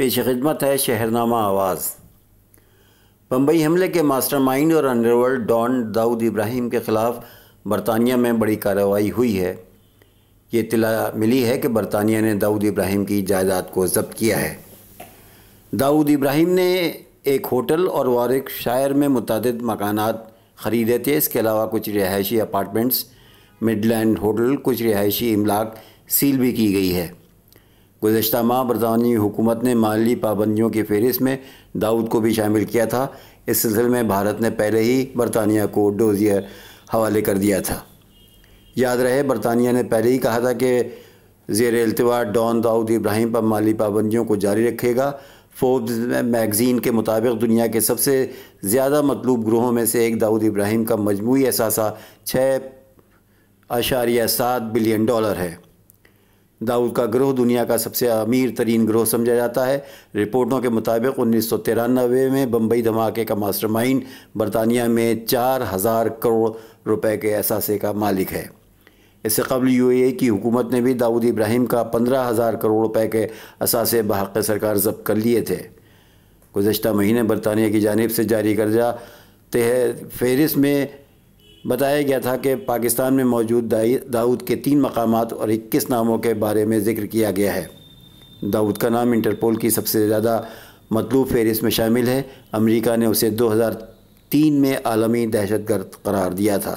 پیش خدمت ہے شہرنامہ آواز۔ بمبئی حملے کے ماسٹر مائنڈ اور انڈر ورلڈ ڈان داؤد ابراہیم کے خلاف برطانیہ میں بڑی کارروائی ہوئی ہے۔ یہ اطلاع ملی ہے کہ برطانیہ نے داؤد ابراہیم کی جائیداد کو ضبط کیا ہے۔ داؤد ابراہیم نے ایک ہوٹل اور وارک شائر میں متعدد مکانات خریدے تھے۔ اس کے علاوہ کچھ رہائشی اپارٹمنٹس، مڈ لینڈ ہوٹل، کچھ رہائشی املاک سیل بھی کی گئی ہے۔ گزشتہ ماہ برطانوی حکومت نے مالی پابندیوں کی فہرست میں داؤد کو بھی شامل کیا تھا۔ اس سلسلے میں بھارت نے پہلے ہی برطانیہ کو ڈوزیئر حوالے کر دیا تھا۔ یاد رہے، برطانیہ نے پہلے ہی کہا تھا کہ زیر التواء ڈان داؤد ابراہیم پر مالی پابندیوں کو جاری رکھے گا۔ فوربس میگزین کے مطابق دنیا کے سب سے زیادہ مطلوب گروہوں میں سے ایک داؤد ابراہیم کا مجموعی اثاثہ $6.7 بلین ہے۔ داؤد کا گروہ دنیا کا سب سے امیر ترین گروہ سمجھا جاتا ہے۔ رپورٹوں کے مطابق 1993 میں بمبئی دھماکے کا ماسٹر مائنڈ برطانیہ میں 4,000 کروڑ روپے کے اثاثے کا مالک ہے۔ اس سے قبل UAE کی حکومت نے بھی داؤد ابراہیم کا 15,000 کروڑ روپے کے اثاثے بحق سرکار ضبط کر لیے تھے۔ گزشتہ مہینے برطانیہ کی جانب سے جاری کردہ فہرست میں بتایا گیا تھا کہ پاکستان میں موجود داؤد کے 3 مقامات اور 21 ناموں کے بارے میں ذکر کیا گیا ہے۔ داؤد کا نام انٹرپول کی سب سے زیادہ مطلوب فہرست میں شامل ہے۔ امریکہ نے اسے 2003 میں عالمی دہشت گرد قرار دیا تھا۔